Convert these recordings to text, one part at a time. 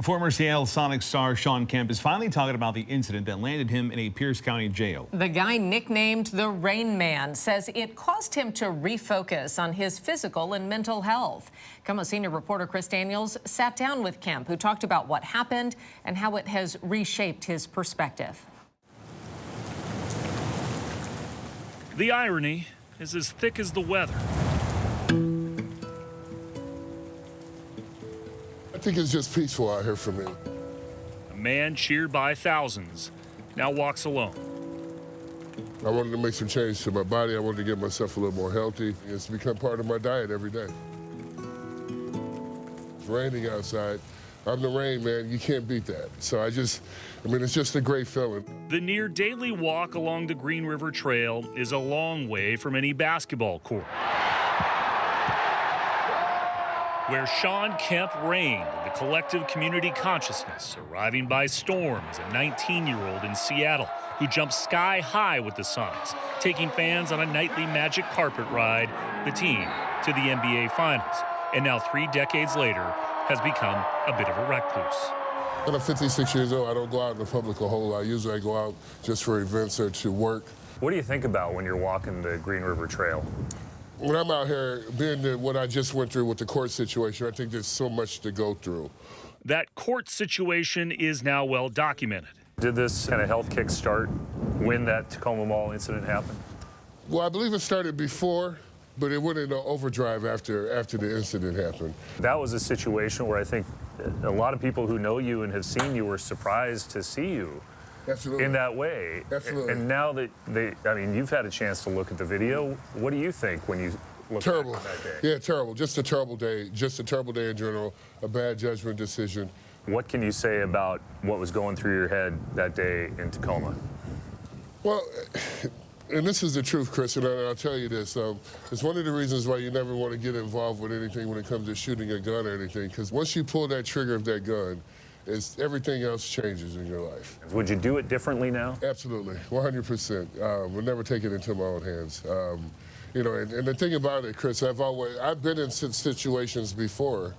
Former Seattle Sonics star Shawn Kemp is finally talking about the incident that landed him in a Pierce County jail. The guy nicknamed the Rain Man says it caused him to refocus on his physical and mental health. KOMO senior reporter Chris Daniels sat down with Kemp, who talked about what happened and how it has reshaped his perspective. The irony is as thick as the weather. I think it's just peaceful out here for me. A man cheered by thousands now walks alone. I wanted to make some change to my body. I wanted to get myself a little more healthy. It's become part of my diet every day. It's raining outside. I'm the Rain Man. You can't beat that. So it's just a great feeling. The near daily walk along the Green River Trail is a long way from any basketball court, where Shawn Kemp reigned in the collective community consciousness, arriving by storm as a 19-year-old in Seattle who jumped sky high with the Sonics, taking fans on a nightly magic carpet ride, the team to the NBA Finals, and now 3 decades later has become a bit of a recluse. When I'm 56 years old, I don't go out in the public a whole lot. Usually I go out just for events or to work. What do you think about when you're walking the Green River Trail? When I'm out here, what I just went through with the court situation, I think there's so much to go through. That court situation is now well documented. Did this kind of health kick start when that Tacoma Mall incident happened? Well, I believe it started before, but it went into overdrive after the incident happened. That was a situation where I think a lot of people who know you and have seen you were surprised to see you. Absolutely. In that way. Absolutely. And now that you've had a chance to look at the video, what do you think when you look back on that day? Yeah, terrible. Just a terrible day. Just a terrible day in general. A bad judgment decision. What can you say about what was going through your head that day in Tacoma? Well, and this is the truth, Chris, and I'll tell you this. It's one of the reasons why you never want to get involved with anything when it comes to shooting a gun or anything, because once you pull that trigger of that gun, everything else changes in your life. Would you do it differently now? Absolutely, 100%. We'll never take it into my own hands. You know, and the thing about it, Chris, I've been in situations before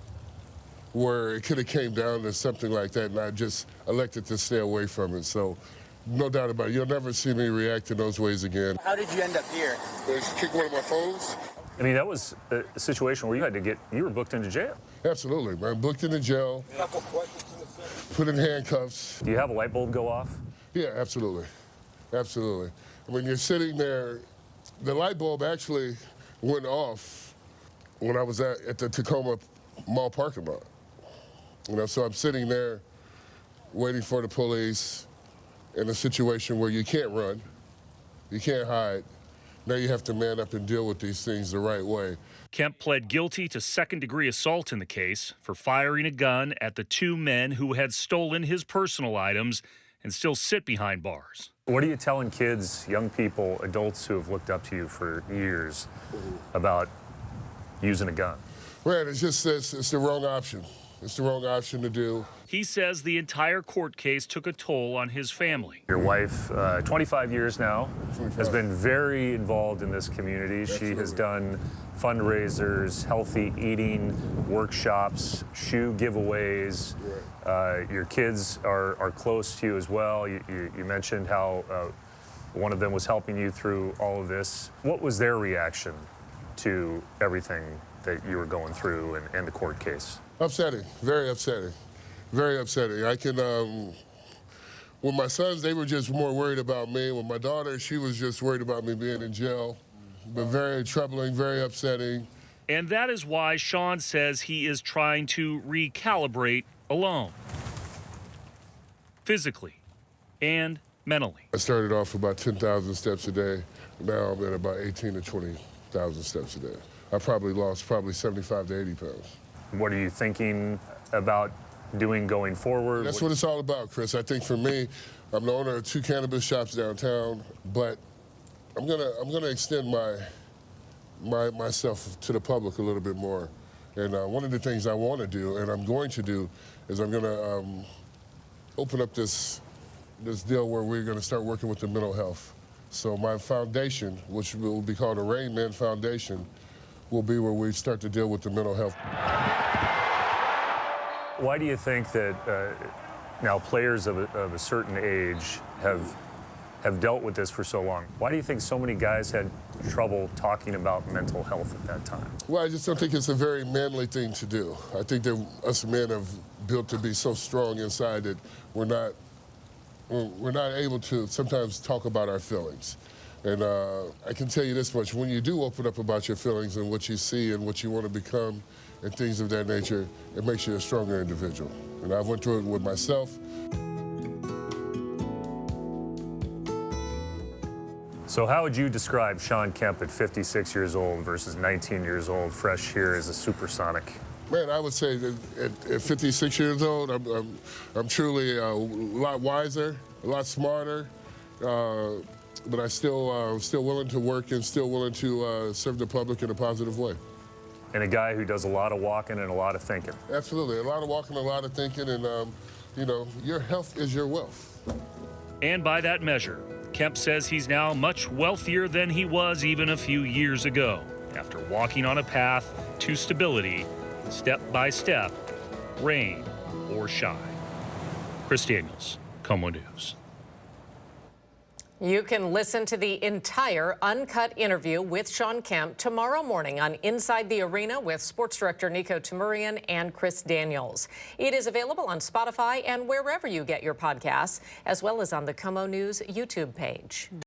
where it could have came down to something like that, and I just elected to stay away from it. So, no doubt about it, you'll never see me react in those ways again. How did you end up here? They kicked one of my phones. I mean, that was a situation where you were booked into jail. Absolutely, man. Booked into jail, put in handcuffs. Do you have a light bulb go off? Yeah, absolutely. Absolutely. When you're sitting there, the light bulb actually went off when I was at the Tacoma Mall parking lot. You know, so I'm sitting there waiting for the police in a situation where you can't run, you can't hide. Now you have to man up and deal with these things the right way. Kemp pled guilty to second-degree assault in the case for firing a gun at the 2 men who had stolen his personal items and still sit behind bars. What are you telling kids, young people, adults who have looked up to you for years about using a gun? Right, it's the wrong option. It's the wrong option to do. He says the entire court case took a toll on his family. Your wife, 25 years now, has been very involved in this community. Absolutely. She has done fundraisers, healthy eating workshops, shoe giveaways. Right. Your kids are close to you as well. You mentioned how one of them was helping you through all of this. What was their reaction to everything that you were going through and the court case? Upsetting, very upsetting, very upsetting. With my sons, they were just more worried about me. With my daughter, she was just worried about me being in jail. But very troubling, very upsetting. And that is why Shawn says he is trying to recalibrate alone, physically and mentally. I started off about 10,000 steps a day. Now I'm at about 18 to 20,000 steps a day. I probably lost 75 to 80 pounds. What are you thinking about doing going forward? That's what it's all about, Chris. I think for me, I'm the owner of 2 cannabis shops downtown, but I'm gonna extend myself to the public a little bit more. And one of the things I want to do, and I'm going to do, is I'm gonna open up this deal where we're gonna start working with the mental health. So my foundation, which will be called the Rain Man Foundation, will be where we start to deal with the mental health. Why do you think that now players of a certain age have dealt with this for so long? Why do you think so many guys had trouble talking about mental health at that time? Well, I just don't think it's a very manly thing to do. I think that us men have built to be so strong inside that we're not able to sometimes talk about our feelings. And I can tell you this much, when you do open up about your feelings and what you see and what you want to become and things of that nature, it makes you a stronger individual. And I've went through it with myself. So how would you describe Shawn Kemp at 56 years old versus 19 years old, fresh here as a supersonic? Man, I would say that at 56 years old, I'm truly a lot wiser, a lot smarter, but I still willing to work and still willing to serve the public in a positive way. And a guy who does a lot of walking and a lot of thinking. Absolutely, a lot of walking, a lot of thinking, and you know, your health is your wealth. And by that measure, Kemp says he's now much wealthier than he was even a few years ago, after walking on a path to stability, step by step, rain or shine. Chris Daniels, KOMO News. You can listen to the entire uncut interview with Shawn Kemp tomorrow morning on Inside the Arena with sports director Nico Tamurian and Chris Daniels. It is available on Spotify and wherever you get your podcasts, as well as on the KOMO News YouTube page.